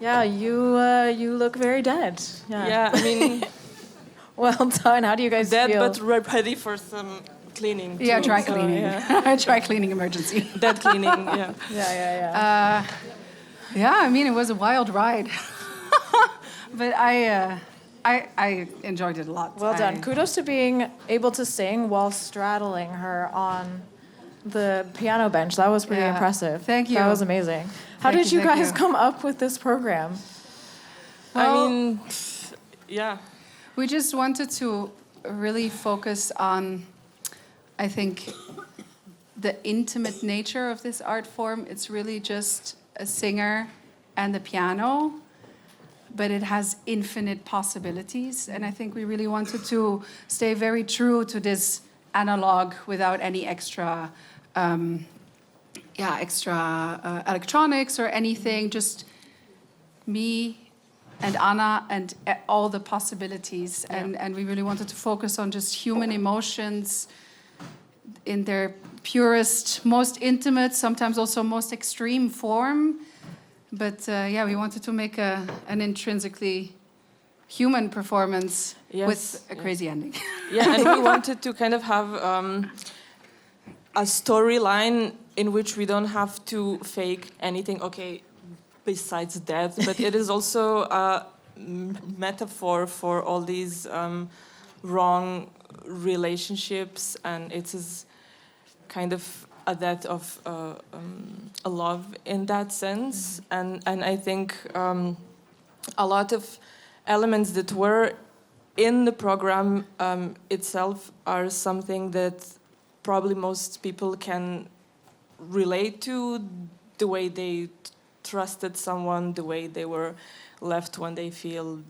Yeah, you look very dead. Yeah, I mean, well done. How do you guys dead, feel? but ready for some cleaning. Yeah, too. dry So, cleaning. yeah. Dry cleaning emergency. Dead cleaning. Yeah. Yeah. Yeah, I mean, it was a wild ride. But I enjoyed it a lot. Well done. Kudos to being able to sing while straddling her on the piano bench. That was pretty impressive. Thank you. That was amazing. How did you guys come up with this program? Well, I mean, yeah. we just wanted to really focus on, I think, the intimate nature of this art form. It's really just a singer and the piano, but it has infinite possibilities. And I think we really wanted to stay very true to this analog without any extra electronics or anything. Just me and Anna and all the possibilities. And we really wanted to focus on just human emotions in their purest, most intimate, sometimes also most extreme form. But we wanted to make an intrinsically human performance with a crazy ending. Yeah, and we wanted to kind of have a storyline in which we don't have to fake anything, besides death, but it is also a metaphor for all these wrong relationships, and it is kind of a death of a love in that sense. And I think a lot of elements that were in the program itself are something that probably most people can relate to, the way they trusted someone, the way they were left when they feel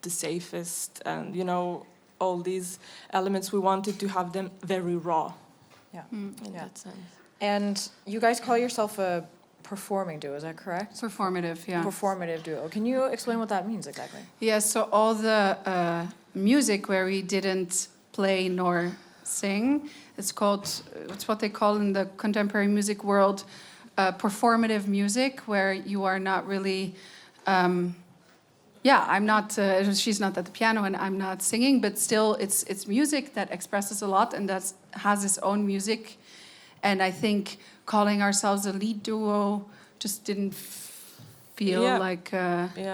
the safest, and all these elements, we wanted to have them very raw. Yeah. In that sense. And you guys call yourself a performing duo, is that correct? Performative, yeah. Performative duo. Can you explain what that means exactly? Yeah, so all the music where we didn't play nor sing, it's what they call in the contemporary music world performative music, where you are not really... I'm not. She's not at the piano, and I'm not singing. But still, it's music that expresses a lot, and that has its own music. And I think calling ourselves a lead duo just didn't feel like.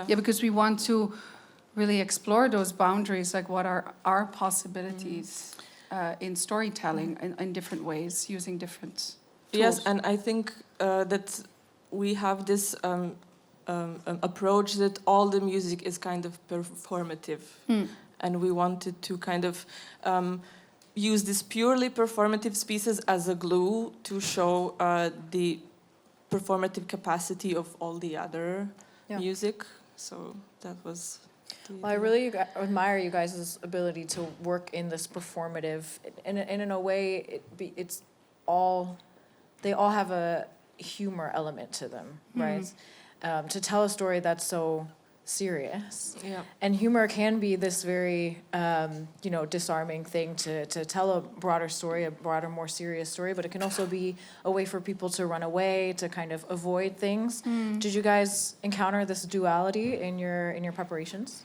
Because we want to really explore those boundaries, like what are our possibilities in storytelling in different ways, using different tools. Yes, and I think that we have this. Approach that all the music is kind of performative, and we wanted to kind of use these purely performative pieces as a glue to show the performative capacity of all the other music. So that was... Well, I really admire you guys' ability to work in this performative, and in a way, they all have a humor element to them, right? To tell a story that's so serious. Yeah. And humor can be this very, disarming thing to tell a broader story, a broader, more serious story, but it can also be a way for people to run away, to kind of avoid things. Did you guys encounter this duality in your preparations?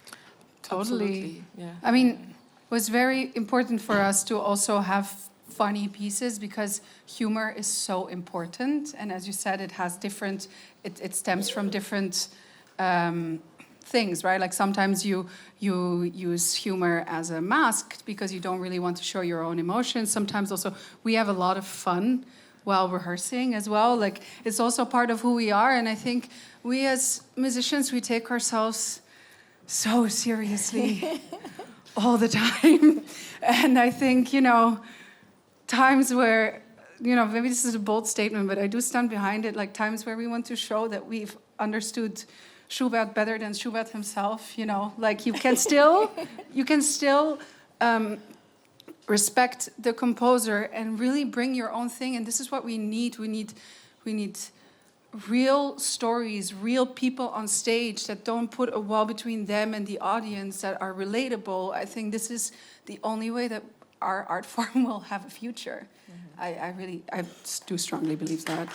Totally. Absolutely, yeah. I mean, it was very important for us to also have funny pieces, because humor is so important, and as you said, it has different. It stems from different things, right? Like sometimes you use humor as a mask because you don't really want to show your own emotions. Sometimes also we have a lot of fun while rehearsing as well. Like it's also part of who we are, and I think we as musicians, we take ourselves so seriously all the time, and I think times where, maybe this is a bold statement, but I do stand behind it, like times where we want to show that we've understood Schubert better than Schubert himself, like you can still respect the composer and really bring your own thing. And this is what we need. We need real stories, real people on stage that don't put a wall between them and the audience, that are relatable. I think this is the only way that our art form will have a future. I do strongly believe that.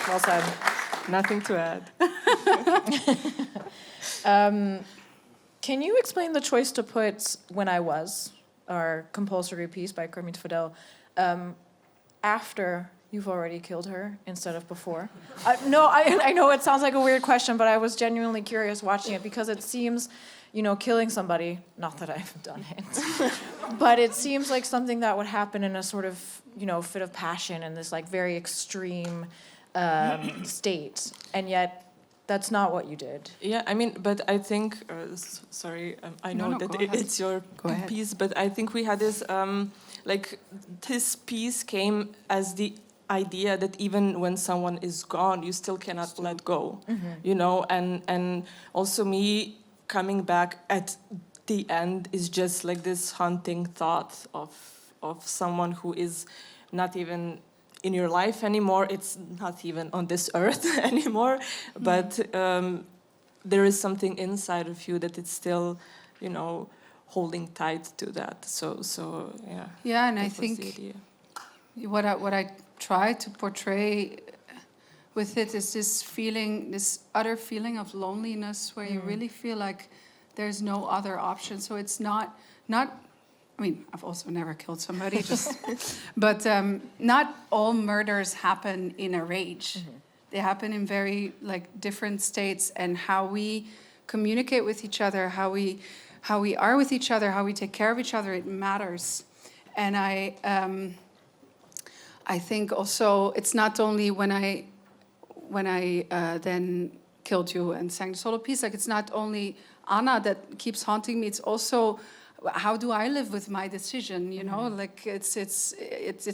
Well said. Nothing to add. Can you explain the choice to put When I Was, our compulsory piece by Crumb Fidel, after you've already killed her instead of before? I know it sounds like a weird question, but I was genuinely curious watching it because it seems, killing somebody, not that I've done it, but it seems like something that would happen in a sort of, fit of passion and this like very extreme state. And yet that's not what you did. Yeah, I mean, but I think, I know that it's your piece, but I think we had this, this piece came as the idea that even when someone is gone, you still cannot let go, and also me coming back at the end is just like this haunting thought of someone who is not even in your life anymore. It's not even on this earth anymore, but there is something inside of you that it's still, holding tight to that. So yeah. Yeah, and I think what I try to portray with it is this feeling, this utter feeling of loneliness, where you really feel like there's no other option. So it's not. I mean, I've also never killed somebody, but not all murders happen in a rage. They happen in very different states, and how we communicate with each other, how we are with each other, how we take care of each other, it matters. And I think also it's not only when I then killed you and sang the solo piece, it's not only Anna that keeps haunting me, it's also how do I live with my decision? It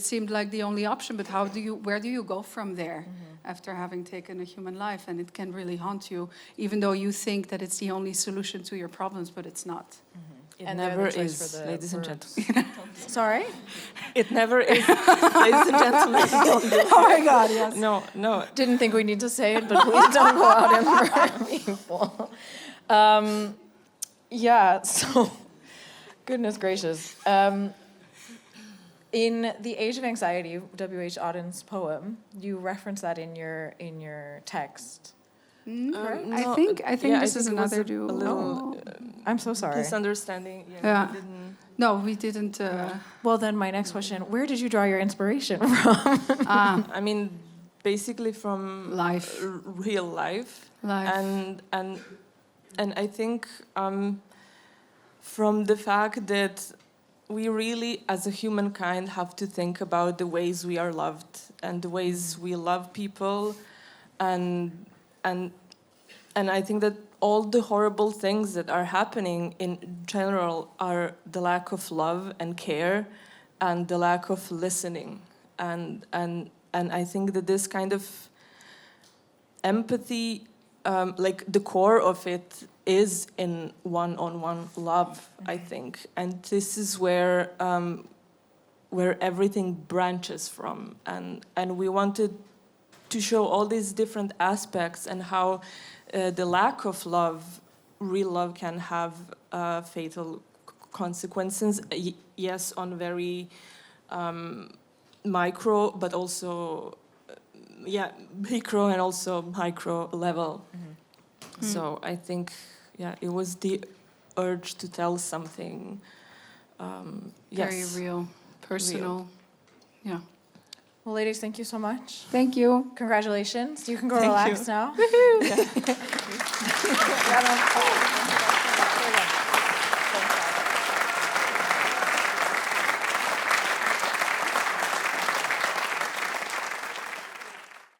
seemed like the only option, but where do you go from there after having taken a human life? And it can really haunt you, even though you think that it's the only solution to your problems, but it's not. It never is, ladies and gentlemen. Sorry? It never is, ladies and gentlemen. Oh my God, yes. No. Didn't think we need to say it, but please don't go out and murder people. So... Goodness gracious. In The Age of Anxiety, W.H. Auden's poem, you reference that in your text. Right? I think this is another duo. I'm so sorry. Misunderstanding. No, we didn't. Well, then my next question, where did you draw your inspiration from? I mean, basically from life. Real life. And I think... from the fact that we really, as a humankind, have to think about the ways we are loved and the ways we love people, and I think that all the horrible things that are happening in general are the lack of love and care, and the lack of listening, and I think that this kind of empathy, the core of it, is in one-on-one love, I think, and this is where everything branches from, and we wanted to show all these different aspects and how the lack of love, real love, can have fatal consequences. Yes, on very micro, but also micro and also micro level. So I think, it was the urge to tell something very real, personal. Yeah. Well, ladies, thank you so much. Thank you. Congratulations. You can go relax now.